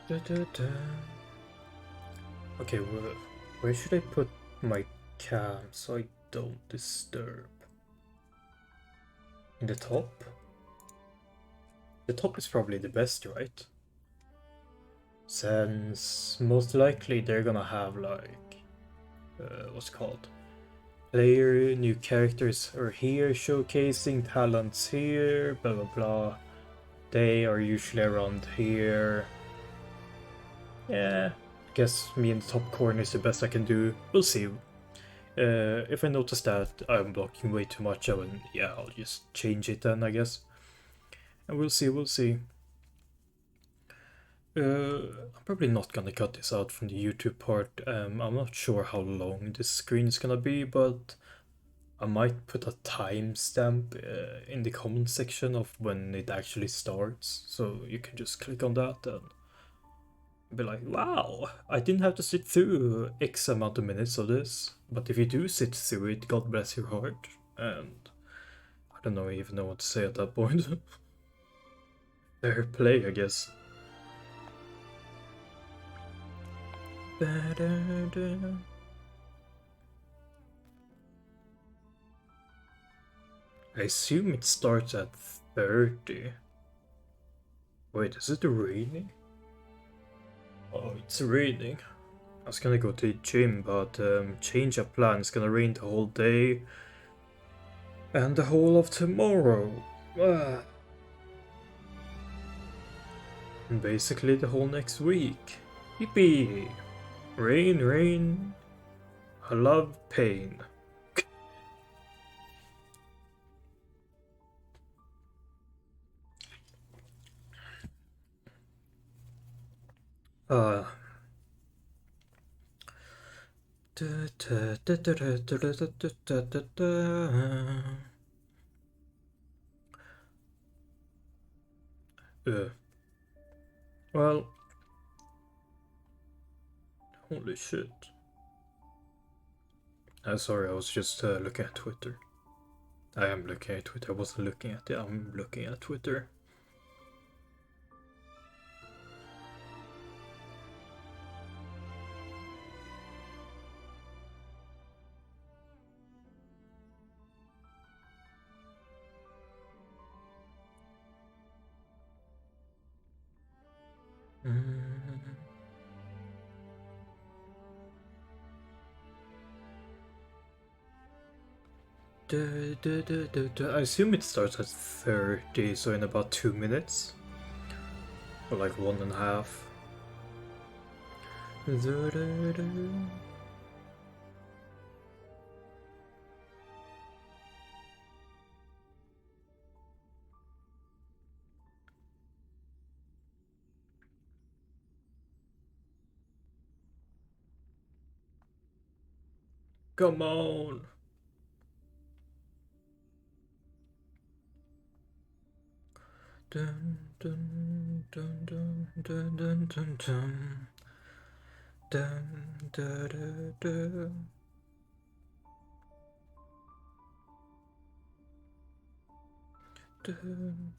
Da, da, da. Okay, where should I put my cam so I don't disturb? In the top? The top is probably the best, right? Since most likely they're gonna have like, what's it called? Player, new characters are here, showcasing talents here, blah blah blah. They are usually around here. Yeah, I guess me in the top corner is the best I can do. We'll see. If I notice that I'm blocking way too much, I'll just change it then, I guess. And we'll see, we'll see. I'm probably not gonna cut this out from the YouTube part. I'm not sure how long this screen is gonna be, but I might put a timestamp in the comment section of when it actually starts, so you can just click on that and be like, wow, I didn't have to sit through X amount of minutes of this. But if you do sit through it, God bless your heart. And I don't know even know what to say at that point. Fair play, I guess. I assume it starts at 30. Wait, is it raining? Oh, it's raining. I was gonna go to the gym, but change of plan. It's gonna rain the whole day and the whole of tomorrow. And basically the whole next week. Yippee! Rain, rain. I love pain. Uh. Well, holy shit. Sorry, I was just looking at Twitter. I am looking at Twitter. I wasn't looking at it. I'm looking at Twitter. I assume it starts at 30, so in about 2 minutes. Or like 1.5. Come on! Dun, dun, dun, dun, dun, dun, dun, dun. Dun, da, da, da. Dun,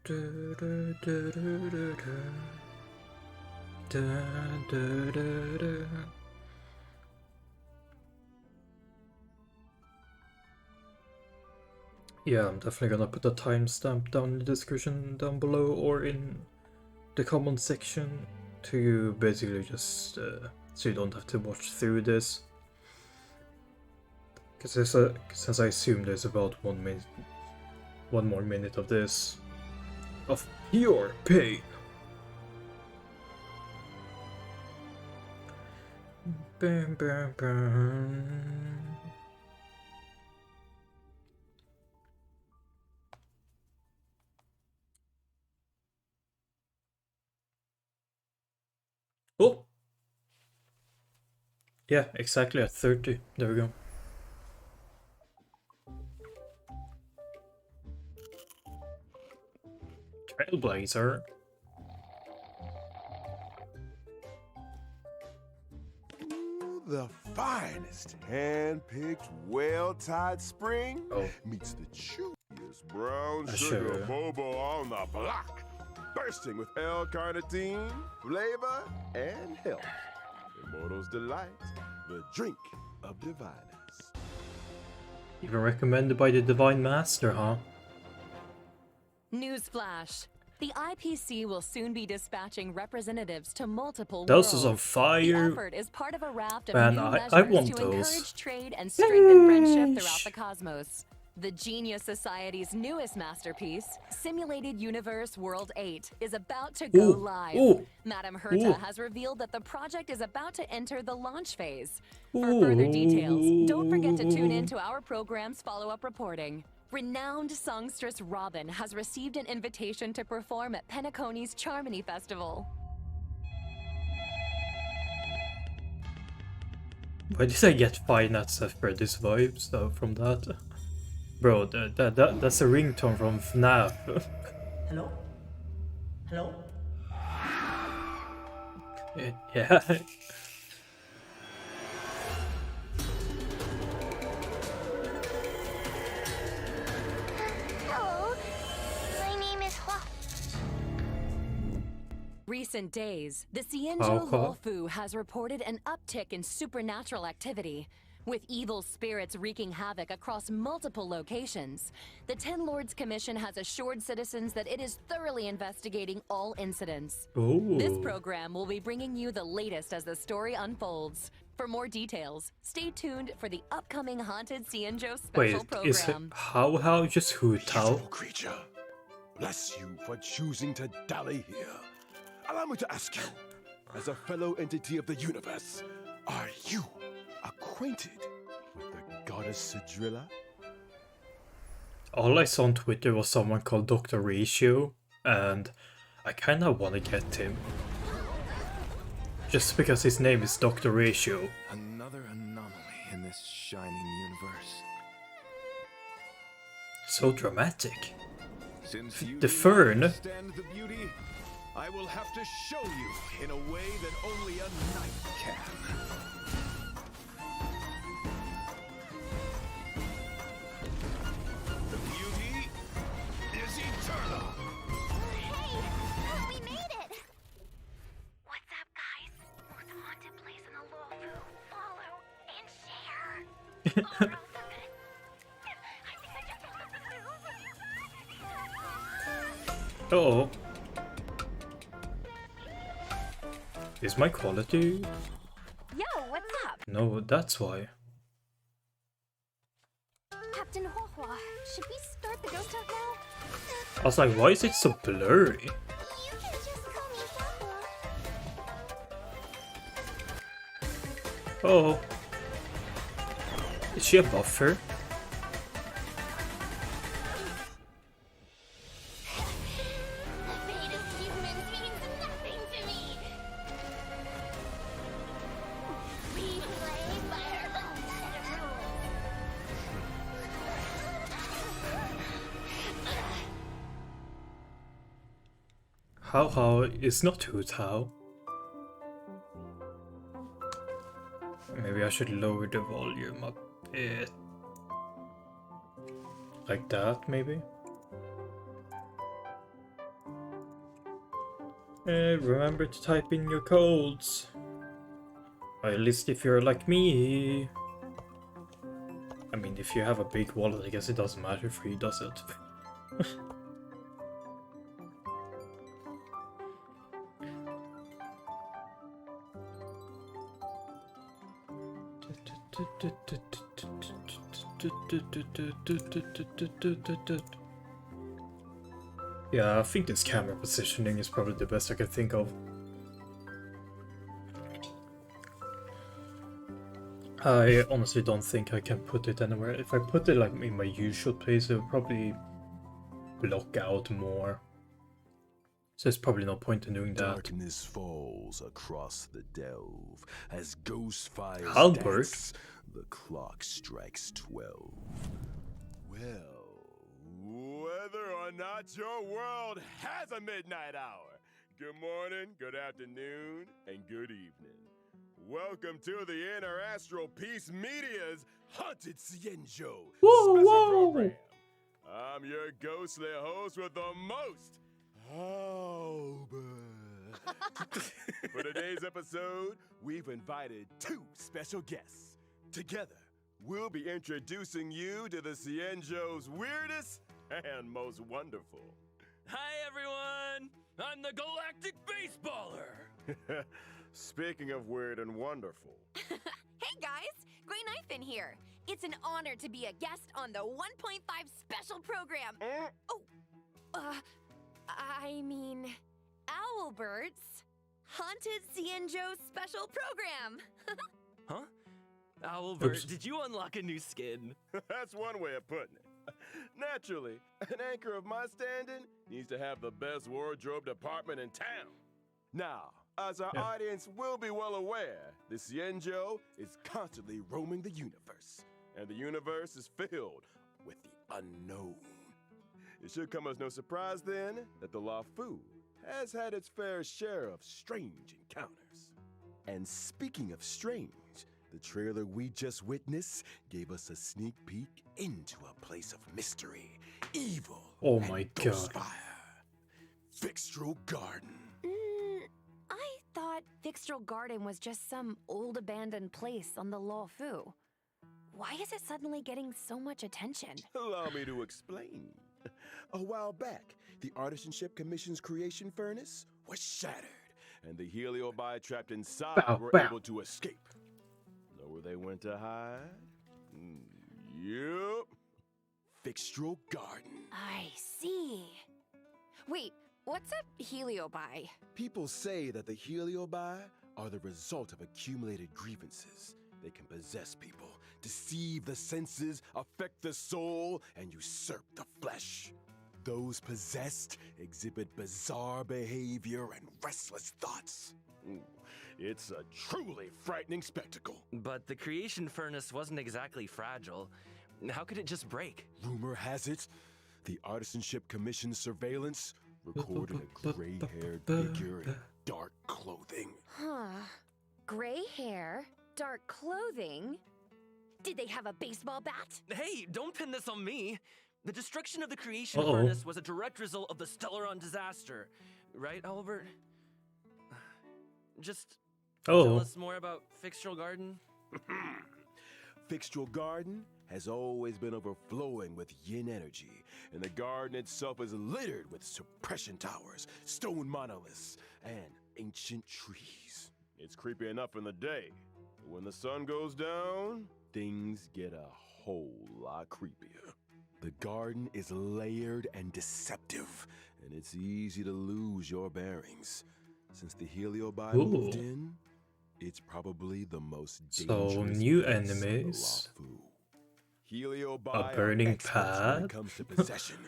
da, da, da, da, da, da. Da, da, da, da. Yeah, I'm definitely gonna put a timestamp down in the description down below or in the comment section to basically just so you don't have to watch through this. Because since I assume there's about 1 more minute of this, of pure pain. Bam, bam, bam. Oh! Yeah, exactly at 30. There we go. Trailblazer. The finest hand-picked, well-tied spring meets the chewiest brown sugar boba on the block. bursting with L-carnitine, flavor, and health. Immortal's Delight, the drink of diviners. Even recommended by the Divine Master, huh? Newsflash. The IPC will soon be dispatching representatives to multiple Those worlds. is on fire. The effort is part of a raft of Man, new I measures want to those. encourage trade and strengthen friendship throughout Yeesh. the cosmos. The Genius Society's newest masterpiece, Simulated Universe World 8, is about to go live. Madame Herta has revealed that the project is about to enter the launch phase. For further details, don't forget to tune in to our program's follow-up reporting. Renowned songstress Robin has received an invitation to perform at Penacony's Charmony Festival. Why did I get Five Nights at Freddy's vibes though from that? Bro, that's a ringtone from FNAF. Hello? Hello? Yeah. Hello, my name is Hua. Recent days, the How- Xianzhou Luofu has reported an uptick in supernatural activity. With evil spirits wreaking havoc across multiple locations, the Ten Lords Commission has assured citizens that it is thoroughly investigating all incidents. This Ooh. program will be bringing you the latest as the story unfolds. For more details, stay tuned for the upcoming Haunted Xianzhou Wait, special is it program. how just Hu Tao? Beautiful creature, bless you for choosing to dally here. Allow me to ask you, as a fellow entity of the universe, are you acquainted with the goddess Sidrilla? All I saw on Twitter was someone called Dr. Ratio, and I kinda wanna get him. Just because his name is Dr. Ratio. Another anomaly in this shining universe. So dramatic. Since you The do not fern. understand the beauty, I will have to show you in a way that only a knight can. The beauty is eternal. Hey, we made it! What's up, guys? Most haunted place in the Luofu. Follow and share. Or else I'm gonna... I think I just found the move. Oh. Is my quality? Yo, what's up? No, that's why. Captain Huahua, should we start the ghost hunt now? I was like, why is it so blurry? You can just call me Huahua. Oh. Is she a buffer? The fate of humans means nothing to me. We play by our own set of rules. How is not Hu Tao. Maybe I should lower the volume a bit. Like that, maybe? Remember to type in your codes. Or at least if you're like me. I mean, if you have a big wallet, I guess it doesn't matter for you, does it? Yeah, I think this camera positioning is probably the best I can think of. I honestly don't think I can put it anywhere. If I put it like in my usual place, it would probably block out more. So there's probably no point in doing that. Darkness falls across the delve as ghost fires Halberg? dance. The clock strikes 12. Well, whether or not your world has a midnight hour, good morning, good afternoon, and good evening. Welcome to the Interastral Peace Media's Haunted Xianzhou Whoa, special whoa. program. I'm your ghostly host with the most, For today's episode, we've invited 2 special guests. Together, we'll be introducing you to the Cienjo's weirdest and most wonderful. Hi, everyone! I'm the Galactic Baseballer! Speaking of weird and wonderful. Hey guys, Grey Knife in here. It's an honor to be a guest on the 1.5 special program. I mean, Owlbert's Haunted Cienjo special program. Huh? Owlbert, Oops. did you unlock a new skin? That's one way of putting it. Naturally, an anchor of my standing needs to have the best wardrobe department in town. Now, as our audience will be well aware, the Cienjo is constantly roaming the universe, and the universe is filled with the unknown. It should come as no surprise then that the Lafu has had its fair share of strange encounters. And speaking of strange, the trailer we just witnessed gave us a sneak peek into a place of mystery, evil, Oh and my ghost God. fire. Fixtral Garden. I thought Fixtral Garden was just some old abandoned place on the Luofu. Why is it suddenly getting so much attention? Allow me to explain. A while back, the Artisanship Commission's creation furnace was shattered, and the Heliobi trapped inside Bow, were bow. able to escape. Know where they went to hide? Yup. Fixtral Garden. I see. Wait, what's a Heliobi? People say that the Heliobi are the result of accumulated grievances. They can possess people, deceive the senses, affect the soul, and usurp the flesh. Those possessed exhibit bizarre behavior and restless thoughts. It's a truly frightening spectacle. But the creation furnace wasn't exactly fragile. How could it just break? Rumor has it, the Artisanship Commission's surveillance recorded a gray-haired figure in dark clothing. Huh. Gray hair, dark clothing. Did they have a baseball bat? Hey, don't pin this on me! The destruction of the creation Uh-oh. furnace was a direct result of the Stellaron disaster. Right, Albert? Just tell Oh, us more about Fixtral Garden? Fixtral Garden has always been overflowing with yin energy, and the garden itself is littered with suppression towers, stone monoliths, and ancient trees. It's creepy enough in the day, but when the sun goes down, things get a whole lot creepier. The garden is layered and deceptive, and it's easy to lose your bearings. Since the Heliobi moved Ooh. in, it's probably the most So, dangerous new place on the enemies. Luofu. Heliobi A are burning experts when pad? it comes to possession,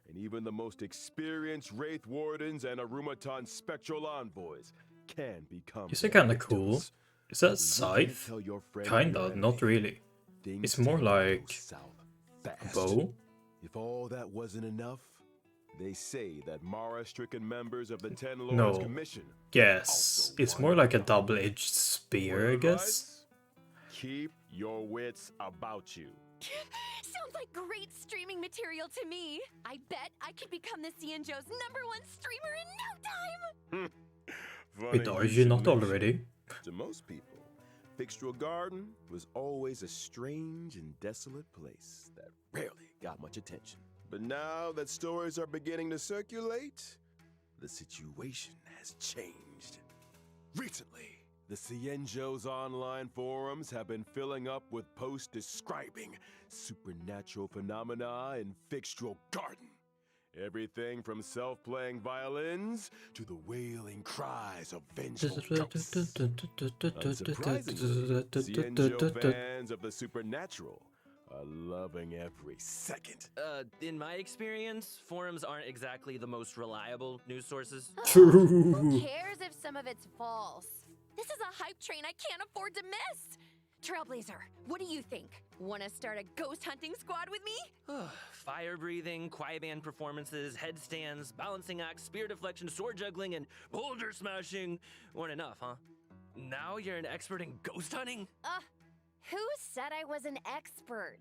and even the most experienced Wraith Wardens and Arumaton Spectral Envoys can become These are their kinda cool. victims. Is that When you can't scythe? tell your friend Kinda, your not enemy, really. things It's more tend to go like south a fast. bow? If all that wasn't enough, they say that Mara-stricken members of the Ten Lords No. Commission. Yes, it's more like a double-edged spear, I Word guess. advice? Keep your wits about you. Sounds like great streaming material to me. I bet I could become the Cienjo's #1 streamer in no time. Funny Wait, are you you should not mention already? it. To most people, Fixtral Garden was always a strange and desolate place that rarely got much attention. But now that stories are beginning to circulate, the situation has changed. Recently, the Cienjo's online forums have been filling up with posts describing supernatural phenomena in Fixtral Garden. Everything from self-playing violins to the wailing cries of vengeful ghosts. Unsurprisingly, Cienjo fans of the supernatural are loving every second. In my experience, forums aren't exactly the most reliable news sources. Who True. cares if some of it's false? This is a hype train I can't afford to miss. Trailblazer, what do you think? Want to start a ghost hunting squad with me? Fire breathing, quiet band performances, headstands, balancing acts, spear deflection, sword juggling, and boulder smashing weren't enough, huh? Now you're an expert in ghost hunting? Who said I was an expert?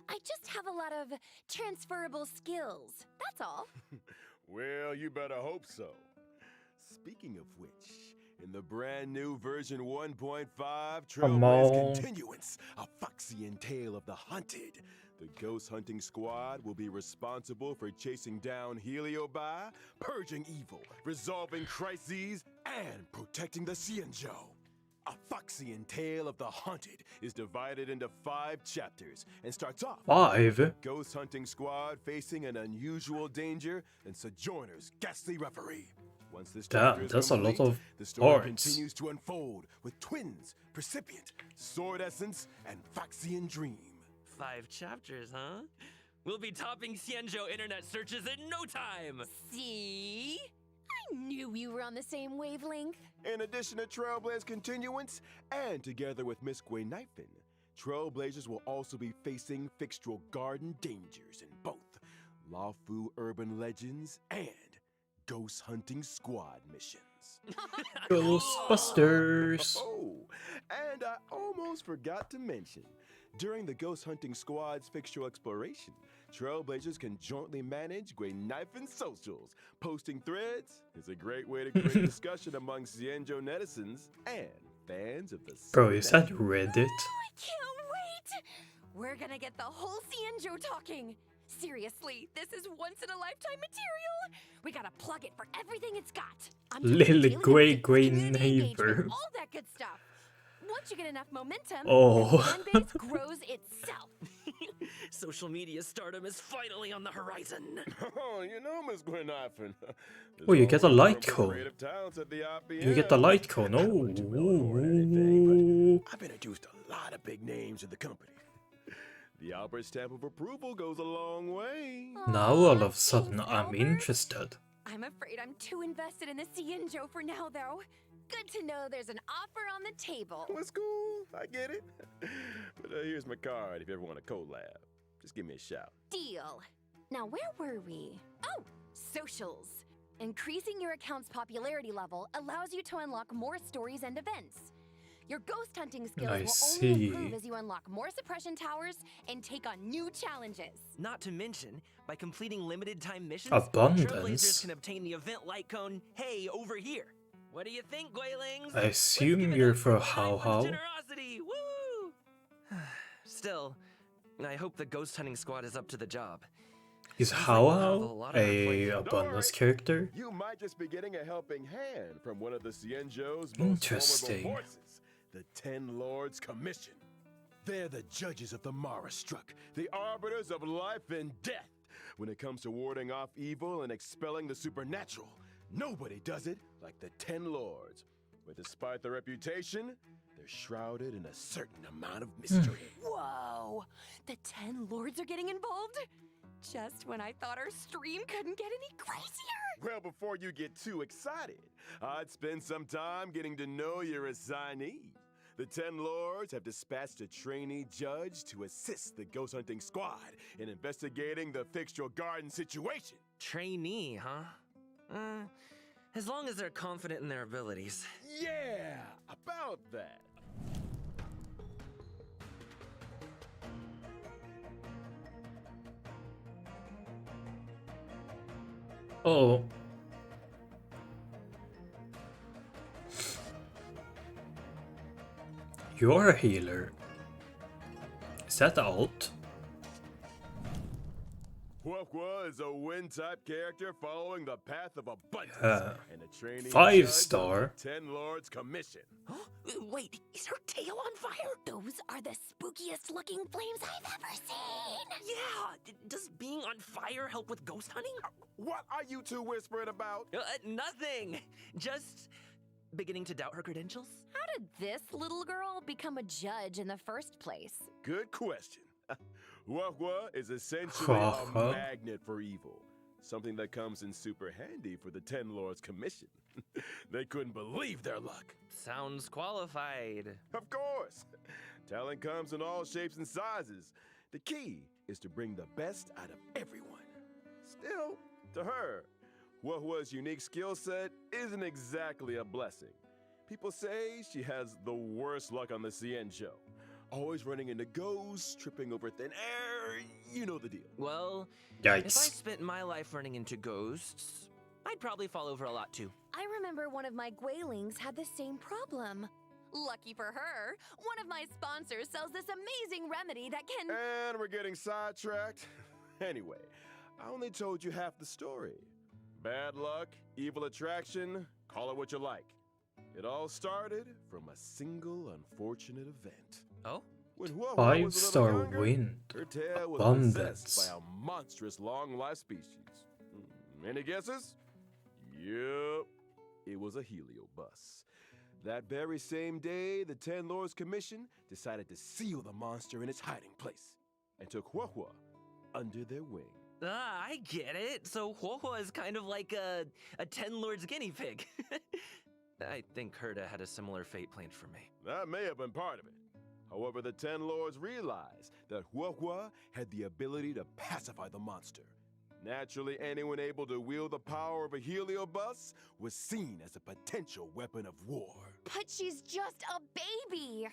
I just have a lot of transferable skills. That's all. Well, you better hope so. Speaking of which, in the brand new version 1.5 Come Trailblaze on. Continuance, a Foxian Tale of the Hunted, the ghost hunting squad will be responsible for chasing down Heliobi, purging evil, resolving crises, and protecting the Xianzhou. A Foxian Tale of the Hunted is divided into 5 chapters and starts off 5? ghost hunting squad facing an unusual danger and Sojourner's ghastly reverie. Once this Damn, chapter is that's a lot complete, of the story parts. continues to unfold with twins, Precipient, Sword Essence, and Foxian Dream. 5 chapters, huh? We'll be topping Xianzhou internet searches in no time! See? I knew we were on the same wavelength. In addition to Trailblaze Continuance, and together with Miss Gwenifin, Trailblazers will also be facing Fixtral Garden dangers in both Lawfu Urban Legends and Ghost Hunting Squad missions. Ghostbusters. Oh, and I almost forgot to mention, during the Ghost Hunting Squad's fixtural exploration, Trailblazers can jointly manage Gwenifin socials. Posting threads is a great way to create discussion among Xianzhou netizens and fans of the Bro, is that supernatural. Reddit? I can't wait! We're gonna get the whole Xianzhou talking. Seriously, this is once-in-a-lifetime material. We gotta plug it for everything it's got. I'm talking Little daily grey, updates, grey community engagement, neighbor. all that good stuff. Once you get enough momentum, Oh. the fan base grows itself. Social media stardom is finally on the horizon. Oh, you know, Miss Gwenifin. Oh, you get a light cone. Creative talents at the You get the IPM. light cone. I wouldn't really know more than anything, Oh. but I've introduced a lot of big names in the company. The Albert stamp of approval goes a long way. Now all of a Thanks, sudden I'm Albert. interested. I'm afraid I'm too invested in the Xianzhou for now, though. Good to know there's an offer on the table. What's cool? I get it. But here's my card if you ever want a collab. Just give me a shout. Deal. Now, where were we? Oh, socials. Increasing your account's popularity level allows you to unlock more stories and events. Your ghost hunting skills I will see. only improve as you unlock more suppression towers and take on new challenges. Not to mention, by completing limited time missions, Abundance. Trailblazers can obtain the event light cone, hey, over here. What do you think, Guaylings? I assume Let's give it you're up for Gwenifen's How. generosity, woo! Still, I hope the ghost hunting squad is up to the job. Is Seems like How we'll have a lot on our plate. a Don't abundance worry. character? You might just be getting a helping hand from one of the Xianzhou's most Interesting. formidable forces, the Ten Lords Commission. They're the judges of the Mara Struck, the arbiters of life and death. When it comes to warding off evil and expelling the supernatural, nobody does it like the Ten Lords. But despite their reputation, they're shrouded in a certain amount of mystery. Whoa! The 10 lords are getting involved? Just when I thought our stream couldn't get any crazier! Well, before you get too excited, I'd spend some time getting to know your assignee. The Ten Lords have dispatched a trainee judge to assist the ghost hunting squad in investigating the Fixtral Garden situation. Trainee, huh? As long as they're confident in their abilities. Yeah, about that. Oh. You're a healer. Is that alt? Huohua is a wind-type character following the path of abundance Yeah. and a trainee 5 judge of star. the Ten Lords Commission. Wait, is her tail on fire? Those are the spookiest looking flames I've ever seen! Yeah, does being on fire help with ghost hunting? What are you two whispering about? Nothing. Just beginning to doubt her credentials? How did this little girl become a judge in the first place? Good question. Huohua is essentially Huohua. a magnet for evil. Something that comes in super handy for the Ten Lords Commission. They couldn't believe their luck. Sounds qualified. Of course. Talent comes in all shapes and sizes. The key is to bring the best out of everyone. Still, to her, Huohua's unique skill set isn't exactly a blessing. People say she has the worst luck on the Xianzhou. Always running into ghosts, tripping over thin air, you know the deal. Well, if I Yikes. spent my life running into ghosts, I'd probably fall over a lot too. I remember one of my Gwailings had the same problem. Lucky for her, one of my sponsors sells this amazing remedy that can. And we're getting sidetracked. Anyway, I only told you half the story. Bad luck, evil attraction, call it what you like. It all started from a single unfortunate event. Oh? When Hua was a Five little star younger, wind. her tail was Abundance. possessed by a monstrous long-life species. Any guesses? Yep, it was a heliobus. That very same day, the Ten Lords Commission decided to seal the monster in its hiding place and took Hua under their wing. Ah, I get it. So Huohuo is kind of like a Ten Lords guinea pig. I think Herta had a similar fate planned for me. That may have been part of it. However, the Ten Lords realized that Hua had the ability to pacify the monster. Naturally, anyone able to wield the power of a heliobus was seen as a potential weapon of war. But she's just a baby!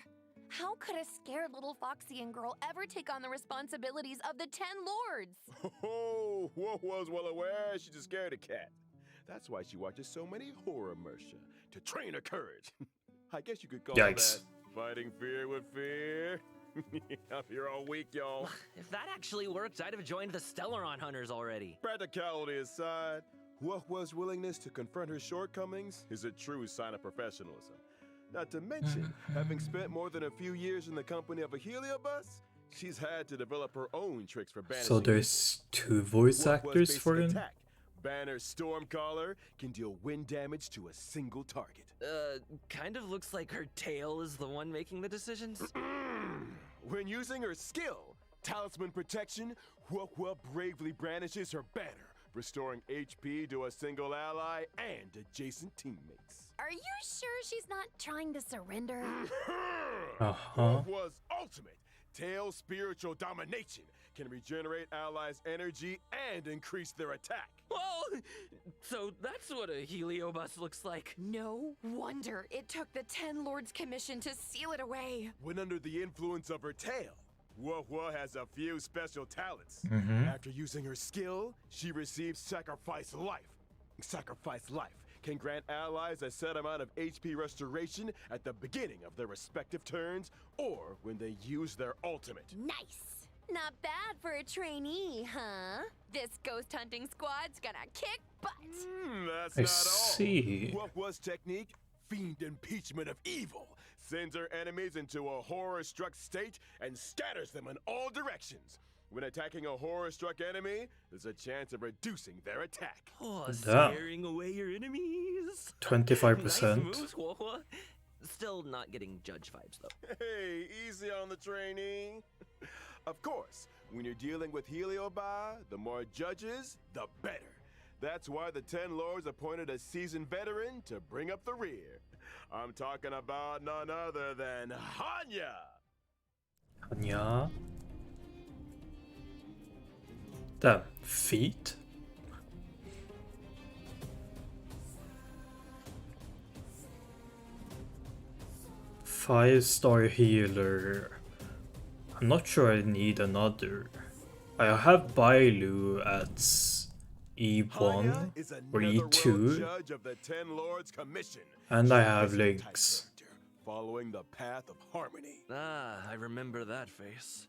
How could a scared little Foxian girl ever take on the responsibilities of the Ten Lords? Oh, Hua's well aware she's a scaredy cat. That's why she watches so many horror immersion to train her courage. I guess you could call Yikes. that fighting fear with fear. I'm here all week, y'all. If that actually worked, I'd have joined the Stellaron Hunters already. Practicality aside, Hua's willingness to confront her shortcomings is a true sign of professionalism. Not to mention, having spent more than a few years in the company of a heliobus, she's had to develop her own tricks for banishing. So there's two voice Hua's actors basic for him? attack, Banner's Stormcaller, can deal wind damage to a single target. Kind of looks like her tail is the one making the decisions. When using her skill, Talisman Protection, Hua bravely brandishes her banner, restoring HP to a single ally and adjacent teammates. Are you sure she's not trying to surrender? Uh-huh. Hua's ultimate Tail Spiritual Domination can regenerate allies' energy and increase their attack. Well, so that's what a heliobus looks like. No wonder it took the Ten Lords Commission to seal it away. When under the influence of her tail, Hua has a few special talents. After using her skill, she receives Sacrifice Life. Sacrifice Life can grant allies a set amount of HP restoration at the beginning of their respective turns or when they use their ultimate. Nice! Not bad for a trainee, huh? This ghost hunting squad's gonna kick butt! That's I not all. see. Hua's technique, Fiend Impeachment of Evil, sends her enemies into a horror-struck state and scatters them in all directions. When attacking a horror-struck enemy, there's a chance of reducing their attack. Oh, Damn. scaring away your enemies. 25%. Nice moves, Huohuo. Still not getting judge vibes though. Hey, easy on the trainee. Of course, when you're dealing with Heliobi, the more judges, the better. That's why the Ten Lords appointed a seasoned veteran to bring up the rear. I'm talking about none other than Hanya! Anya. Damn, feet? Five-star healer. I'm not sure I need another. I have Bailu at E1 Hanya is or another world E2, judge of the Ten Lords Commission. and I She have is a type Lynx. character, following the path of harmony. Ah, I remember that face.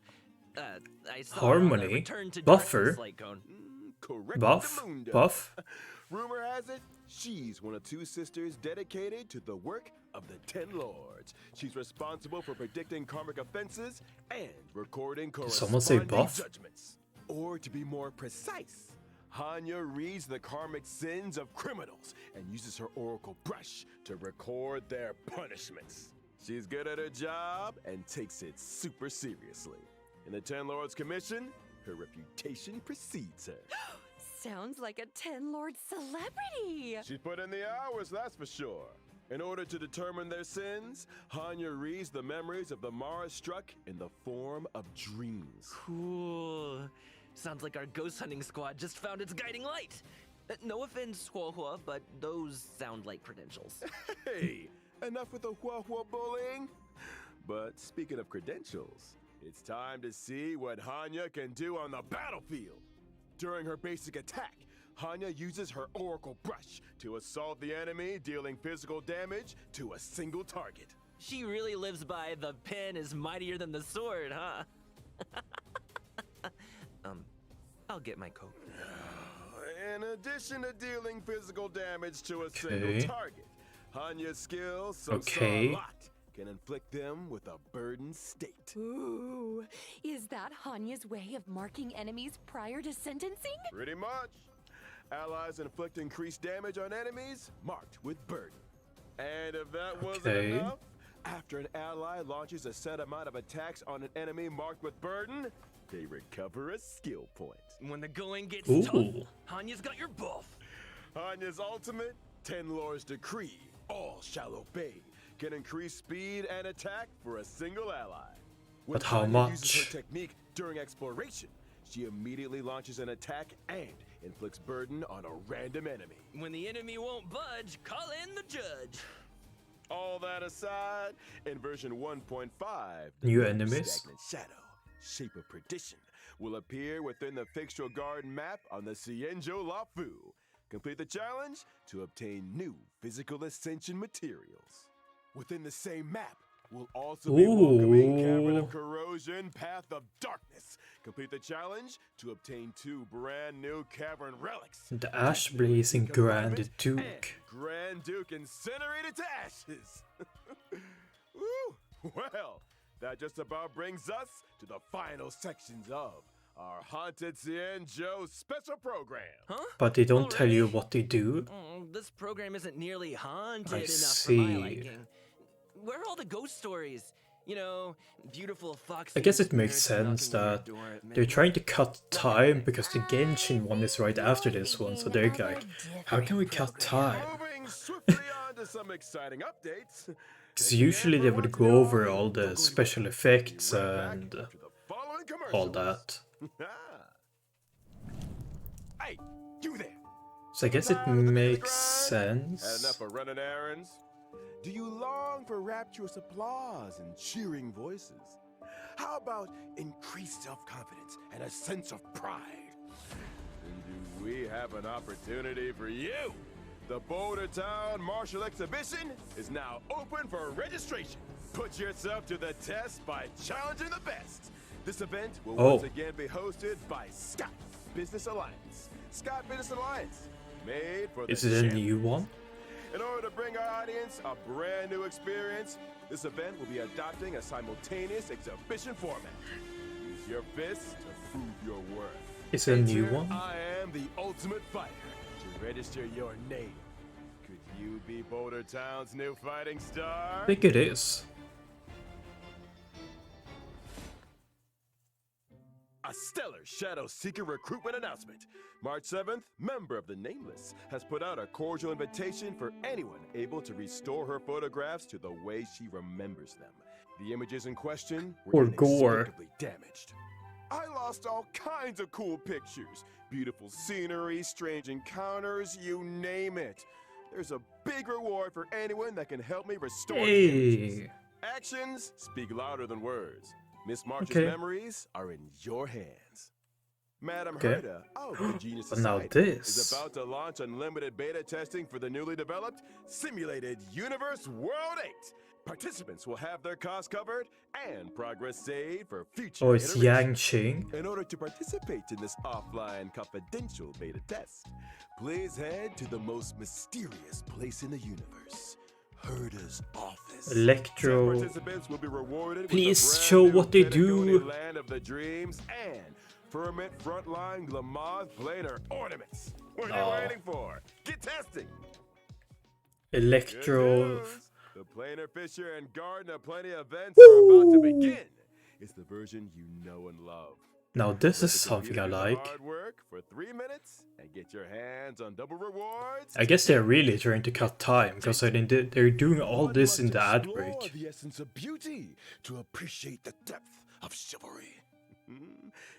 I saw Harmony? her on the Return to Buffer? Darkness light cone. Correct. Buff? Buff? Rumor has it, she's one of two sisters dedicated to the work of the Ten Lords. She's responsible for predicting karmic offenses and recording someone say corresponding buff? judgments. Or to be more precise, Hanya reads the karmic sins of criminals and uses her oracle brush to record their punishments. She's good at her job and takes it super seriously. In the Ten Lords Commission, her reputation precedes her. Sounds like a Ten Lord celebrity! She's put in the hours, that's for sure. In order to determine their sins, Hanya reads the memories of the Mara struck in the form of dreams. Cool. Sounds like our ghost hunting squad just found its guiding light. No offense, Huohuo, but those sound like credentials. Hey, enough with the Hua bullying. But speaking of credentials, it's time to see what Hanya can do on the battlefield. During her basic attack, Hanya uses her Oracle Brush to assault the enemy, dealing physical damage to a single target. She really lives by the pen is mightier than the sword, huh? I'll get my coat. In addition to dealing physical damage to a single target, Hanya's skill, Lot, can inflict them with a burdened state. Ooh, is that Hanya's way of marking enemies prior to sentencing? Pretty much. Allies inflict increased damage on enemies marked with burden. And if that wasn't enough, after an ally launches a set amount of attacks on an enemy marked with burden, they recover a skill point. When the going gets tough, Hanya's got your buff. Hanya's ultimate, Ten Lord's Decree, all shall obey, can increase speed and attack for a single ally. When But how Hanya uses much? her technique during exploration, she immediately launches an attack and inflicts burden on a random enemy. When the enemy won't budge, call in the judge. All that aside, in version 1.5, New the enemies? Stagnant Shadow, Shape of Perdition, will appear within the Fixtural Garden map on the Cienjo Lafu. Complete the challenge to obtain new physical ascension materials. Within the same map will also be welcoming Cavern of Corrosion, Path of Darkness. Complete the challenge to obtain 2 brand new cavern relics. The Ash Blazing Grand Duke. And Grand Duke incinerated to ashes. Woo! Well, that just about brings us to the final sections of our Haunted Cienjo special program. Huh? But they don't tell you what they do. This program isn't nearly haunted I enough see. for my liking. Where are all the ghost stories? You know, beautiful fox. I guess it makes sense that they're trying to cut time because the Genshin one is right after this one, so they're like, how can we cut time? Moving swiftly on to some exciting updates. Because usually they would go over all the special effects and all that. Hey, you there. So I guess it makes Had sense. enough of running errands? Do you long for rapturous applause and cheering voices? How about increased self-confidence and a sense of pride? Then do we have an opportunity for you? The Boulder Town Martial Exhibition is now open for registration. Put yourself to the test by challenging the best. This event will once again be hosted by Scott Business Alliance. Scott Business Alliance, made for the Is it a champions. new one? In order to bring our audience a brand new experience, this event will be adopting a simultaneous exhibition format. Use your fists to prove your worth. Is it a new Enter one? I am the ultimate fighter to register your name. Could you be Boulder Town's new fighting star? I think it is. A stellar Shadow Seeker recruitment announcement. March 7th, member of the Nameless has put out a cordial invitation for anyone able to restore her photographs to the way she remembers them. The images in question were Or gore. inexplicably damaged. I lost all kinds of cool pictures. Beautiful scenery, strange encounters, you name it. There's a big reward for anyone that can help me restore the images. Hey. Actions speak louder than words. Miss March's Okay. memories are in your hands. Madam Okay. Herta of the Genius But now Society this. is about to launch unlimited beta testing for the newly developed Simulated Universe World 8. Participants will have their costs covered and progress saved for future Oh, it's iterations. Yang Qing. In order to participate in this offline confidential beta test, please head to the most mysterious place in the universe, Herta's office. Electro. 10 participants will be rewarded with Please a brand show new what they Pinacone do. Land of the Dreams and Firmament Frontline Glamath Planar Ornaments. What are you Aw. waiting for? Get testing! Electro. Good news. The Planar Fisher and Garden of Plenty events are about to begin. It's the version you know and love. Now this is Put the something I computer to like. Hard work for 3 minutes and get your hands on double rewards. I guess they're really trying to cut time because they're doing all One this must in the ad explore break. the essence of beauty to appreciate the depth of chivalry.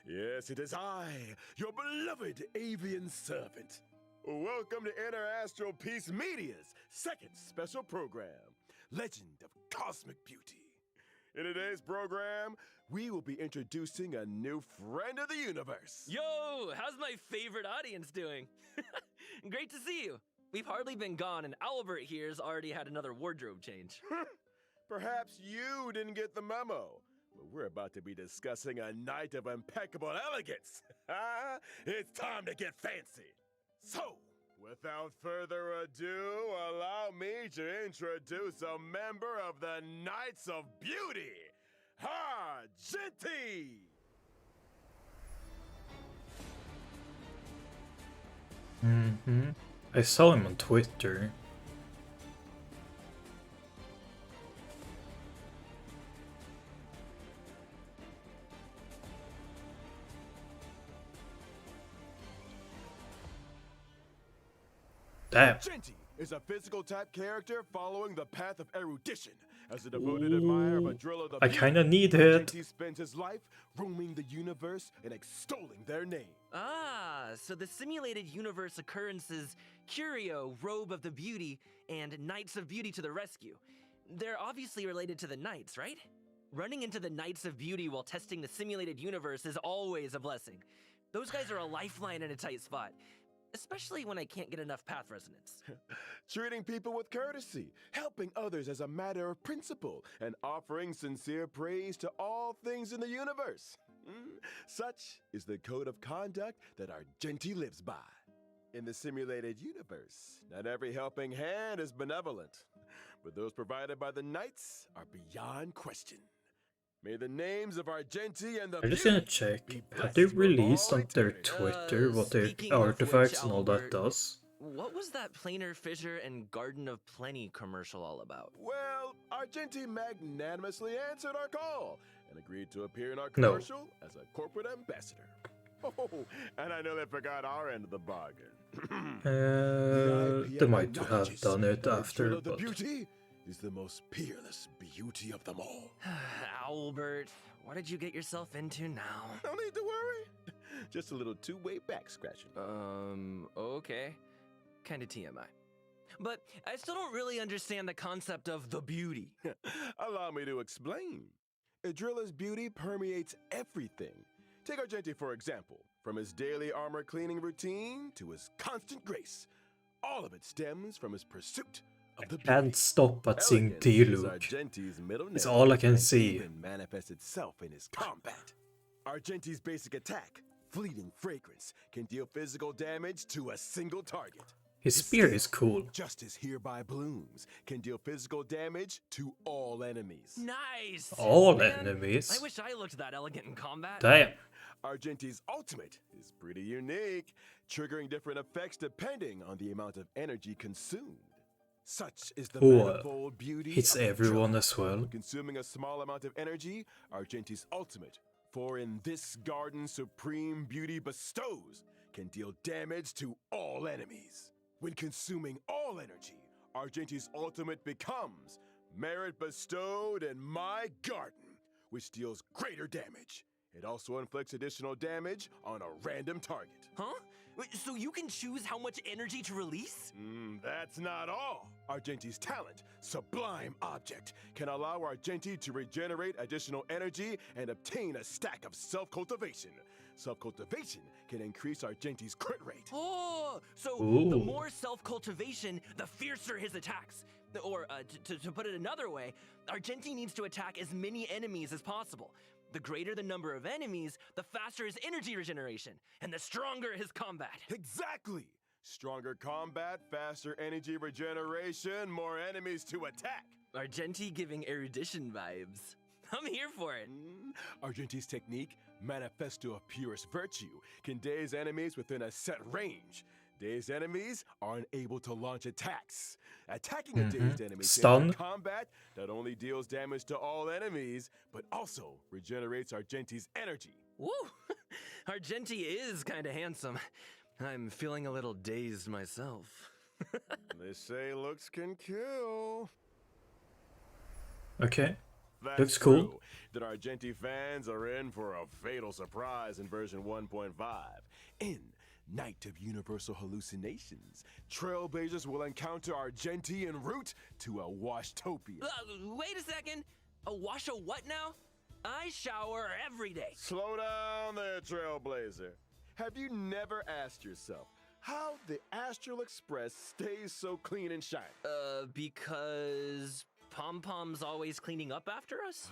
Yes, it is I, your beloved avian servant. Welcome to Interastral Peace Media's second special program, Legend of Cosmic Beauty. In today's program, we will be introducing a new friend of the universe. Yo, how's my favorite audience doing? Great to see you. We've hardly been gone, and Albert here's already had another wardrobe change. Perhaps you didn't get the memo, but we're about to be discussing a night of impeccable elegance. It's time to get fancy. So, without further ado, allow me to introduce a member of the Knights of Beauty, Argenti! I saw him on Twitter. Damn. Argenti is a physical type character following the path of erudition. As a devoted admirer of Adrilla the I Beauty, kinda need it. Argenti spends his life roaming the universe and extolling their name. Ah, so the simulated universe occurrences Curio, Robe of the Beauty, and Knights of Beauty to the rescue. They're obviously related to the Knights, right? Running into the Knights of Beauty while testing the simulated universe is always a blessing. Those guys are a lifeline in a tight spot, especially when I can't get enough path resonance. Treating people with courtesy, helping others as a matter of principle, and offering sincere praise to all things in the universe. Such is the code of conduct that Argenti lives by. In the simulated universe, not every helping hand is benevolent, but those provided by the Knights are beyond question. May the names of Argenti and the I'm just gonna Beauty check. be Have they blessed for released all on their eternity. Twitter what their Speaking of artifacts which, and all that Albert, does? What was that Planar Fissure and Garden of Plenty commercial all about? Well, Argenti magnanimously answered our call and agreed to appear in our No. commercial as a corporate ambassador. Oh, and I know they forgot our end of the bargain. They might have done it after, The but Beauty is the most peerless beauty of them all. Albert, what did you get yourself into now? No need to worry. Just a little two-way back scratching. Okay. Kinda TMI. But I still don't really understand the concept of the beauty. Allow me to explain. Adrilla's beauty permeates everything. Take Argenti, for example. From his daily armor cleaning routine to his constant grace, all of it stems from his pursuit of the beauty. can't stop but seeing Elegance is Diluc. Argenti's middle It's name, all I can and see. even manifests itself in his combat. Argenti's basic attack, Fleeting Fragrance, can deal physical damage to a single target. His spear is cool. Justice Hereby Blooms can deal physical damage to all enemies. Nice! All Man, enemies? I wish I looked that elegant in combat. Damn. Argenti's ultimate is pretty unique, triggering different effects depending on the amount of energy consumed. Such is the manifold beauty hits of everyone Adrilla. as well. When consuming a small amount of energy, Argenti's ultimate, for in this garden supreme beauty bestows, can deal damage to all enemies. When consuming all energy, Argenti's ultimate becomes merit bestowed in my garden, which deals greater damage. It also inflicts additional damage on a random target. Huh? Wait, so you can choose how much energy to release? That's not all. Argenti's talent, Sublime Object, can allow Argenti to regenerate additional energy and obtain a stack of self-cultivation. Self-cultivation can increase Argenti's crit rate. Oh, so Ooh. the more self-cultivation, the fiercer his attacks. Or, to put it another way, Argenti needs to attack as many enemies as possible. The greater the number of enemies, the faster his energy regeneration, and the stronger his combat. Exactly! Stronger combat, faster energy regeneration, more enemies to attack. Argenti giving erudition vibes. I'm here for it. Argenti's technique, Manifesto of Purest Virtue, can daze enemies within a set range. Dazed enemies are unable to launch attacks. Attacking a dazed enemy Stun. in combat not only deals damage to all enemies, but also regenerates Argenti's energy. Woo! Argenti is kinda handsome. I'm feeling a little dazed myself. They say looks can kill. Okay. That's Looks cool. true. That Argenti fans are in for a fatal surprise in version 1.5. In Night of Universal Hallucinations, Trailblazers will encounter Argenti en route to a Washtopia. Wait a second! Wash a what now? I shower every day. Slow down there, Trailblazer. Have you never asked yourself how the Astral Express stays so clean and shiny? Because Pom Pom's always cleaning up after us?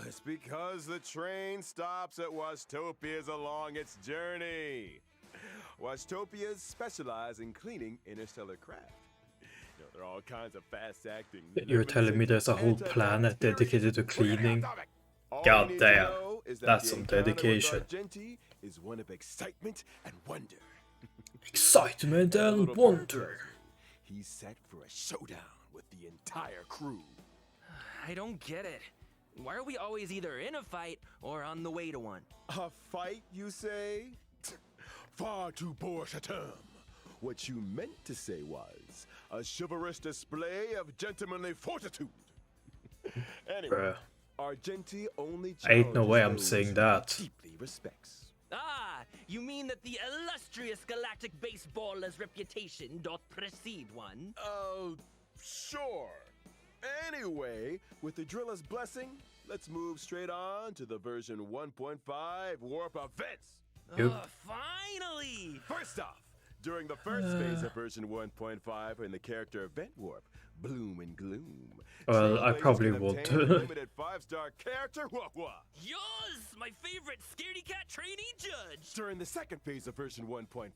It's because the train stops at Washtopias along its journey. Washtopias specialize in cleaning interstellar craft. You know, there are all kinds of fast-acting... You're telling me there's a whole planet dedicated to cleaning? God damn, that's some dedication. Argenti is one of excitement and wonder. Excitement and wonder. He's set for a showdown with the entire crew. I don't get it. Why are we always either in a fight or on the way to one? A fight, you say? Far too poor a term. What you meant to say was a chivalrous display of gentlemanly fortitude. Anyway, Bruh. Argenti only Ain't no way I'm challenges saying those that. he deeply respects. Ah, you mean that the illustrious galactic baseballer's reputation doth precede one? Sure. Anyway, with the driller's blessing, let's move straight on to the version 1.5 warp events. Yep. Finally! First off, during the first phase of version 1.5 in the character event warp, Bloom and Gloom. Well, I Trailblazers probably can won't. obtain a limited 5-star character wah-wah. Yours, my favorite scaredy cat trainee judge! During the second phase of version 1.5,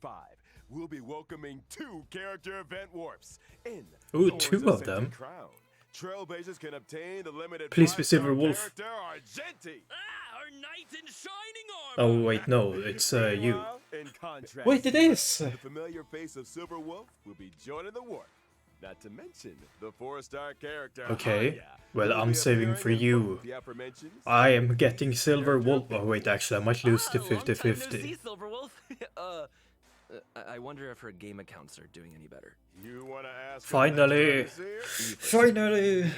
we'll be welcoming 2 character event warps in Ooh, Thor's 2 of Ascended them. Crown. Trailblazers can obtain the limited Please be 5-star Silver Wolf. character Argenti. Ah, our knight in shining armor! Oh wait, no, it's you. Meanwhile, in contrast, Wait, it is! the familiar face of Silver Wolf will be joining the warp. Not to mention the 4-star character. Okay, Hanya, well, who will I'm be saving appearing for in you. both the aforementioned I am getting Silver Wolf. Oh wait, actually, I might lose to Long time no 50-50. see, Silverwolf. I wonder if her game accounts are doing any better. You want to ask? Finally! Finally!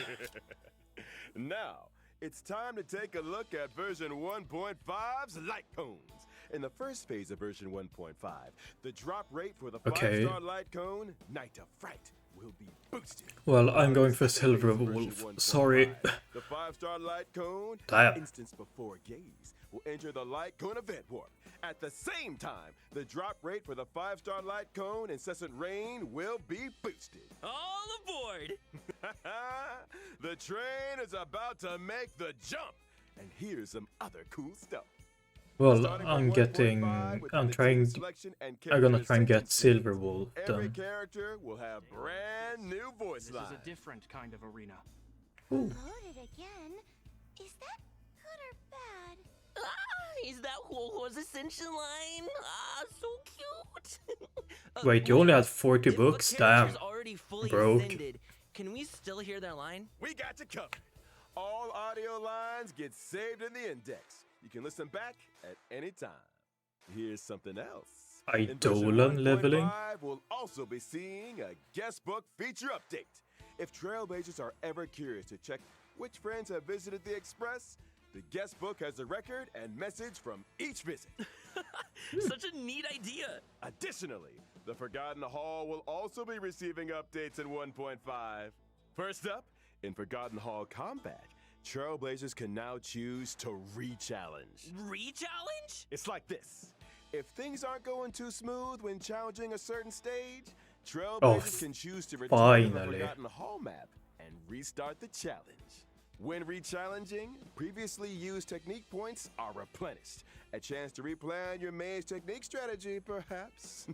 Now, it's time to take a look at version 1.5's light cones. In the first phase of version 1.5, the drop rate for the 5-star light cone, Night of Fright, will be boosted. Well, I'm going for Second Silver phase of version Wolf. 1.5, Sorry. The 5-star light cone, Damn. instance before gaze, will enter the light cone event warp. At the same time, the drop rate for the 5-star light cone, Incessant Rain, will be boosted. All aboard! The train is about to make the jump. And here's some other cool stuff. Well, Starting I'm from getting. 1.5 within I'm the trying. team selection and I'm gonna character try and get ascension Silver phase. Wolf Every done. character will have brand new voice This lines. is a different kind of arena. Ooh. Loaded again? Is that good or bad? Ah, is that Horror's Ascension line? Ah, so cute! Wait, you only had 40 if a books? character's Damn. already fully Broke. ascended, can we still hear their line? We got you covered. All audio lines get saved in the index. You can listen back at any time. Here's something else. In version Eidolon leveling? 1.5, we'll also be seeing a guest book feature update. If Trailblazers are ever curious to check which friends have visited the Express, the guest book has a record and message from each visit. Such a neat idea! Additionally, the Forgotten Hall will also be receiving updates in 1.5. First up, in Forgotten Hall Combat, Trailblazers can now choose to re-challenge. Re-challenge? It's like this. If things aren't going too smooth when challenging a certain stage, Trailblazers can choose to return to the finally. Forgotten Hall map and restart the challenge. When re-challenging, previously used technique points are replenished. A chance to replan your maze technique strategy, perhaps.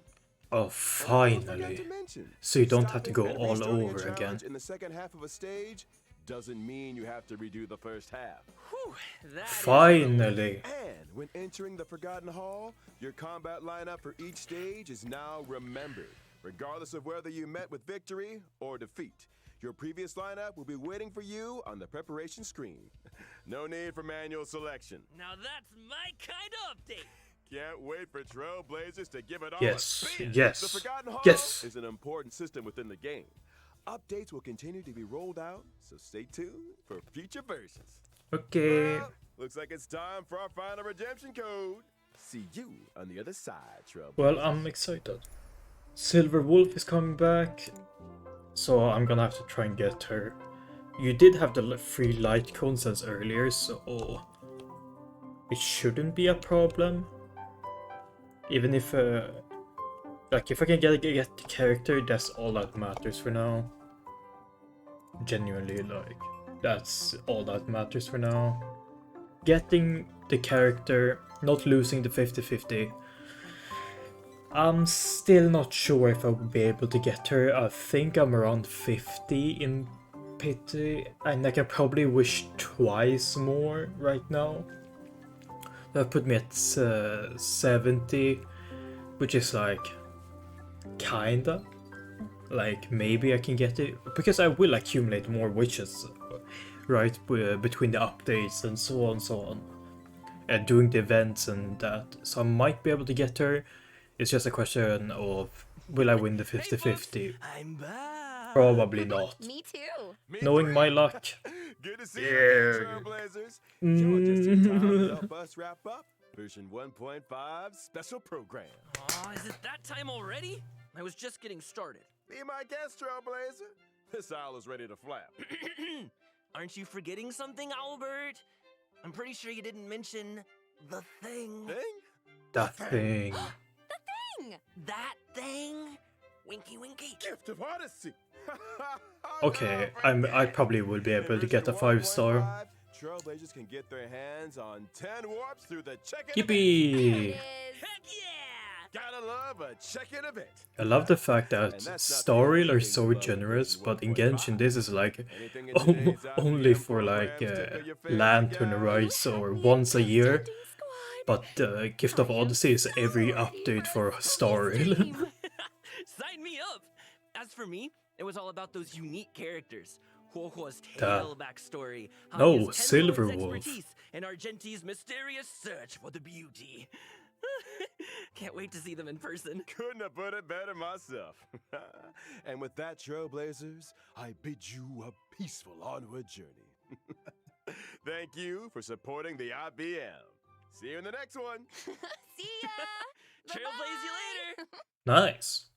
Oh, I forgot finally. to mention, So you don't have to go stopping and all restarting a over again. challenge in the second half of a stage doesn't mean you have to redo the first half. Whew, that is Finally. And when entering the Forgotten Hall, your combat lineup for each stage is now remembered, regardless of whether you met with victory or defeat. Your previous lineup will be waiting for you on the preparation screen. No need for manual selection. Now that's my kind of update! Can't wait for Trailblazers to give it all Yes, a spin. yes, The Forgotten Hall yes. is an important system within the game. Updates will continue to be rolled out, so stay tuned for future versions. Okay. Well, looks like it's time for our final redemption code. See you on the other side, Trailblazers. Well, I'm excited. Silver Wolf is coming back, so I'm gonna have to try and get her. you did have the free light cones earlier, so it shouldn't be a problem. Even if, like, if I can get the character, that's all that matters for now. Genuinely, like, that's all that matters for now. Getting the character, not losing the 50-50. I'm still not sure if I will be able to get her. I think I'm around 50 in pity, and I can probably wish twice more right now. That put me at 70, which is like kinda like maybe I can get it, because I will accumulate more wishes, right, between the updates and so on, and doing the events and that, so I might be able to get her. It's just a question of, will I win the 50-50? I'm back. Probably not. Me too. Knowing my luck. Good to see you again, Trailblazers. You're just in time to help us wrap up version 1.5 special program. Aw, is it that time already? I was just getting started. Be my guest, Trailblazer. This owl is ready to flap. Aren't you forgetting something, Albert? I'm pretty sure you didn't mention the thing. Thing? That thing. That thing? Winky winky. Gift of Odyssey. Okay, I probably will be able to get a 5-star. Trailblazers can get their hands on 10 warps through the check-in Yippee! Heck yeah! Gotta love a check-in event. I love the fact that Star Rail are so generous, but in Genshin this is like only for like Lantern Rise or once a year, but Gift of Odyssey is every update for Star Rail. Sign me up! As for me, it was all about those unique characters. Huohuo's tail backstory, No, Hanya's Silver 10 Wolf. expertise, and Argenti's mysterious search for the beauty. Can't wait to see them in person. Couldn't have put it better myself. And with that, Trailblazers, I bid you a peaceful onward journey. Thank you for supporting the IBM. See you in the next one. See ya. Trailblaze you later! Nice.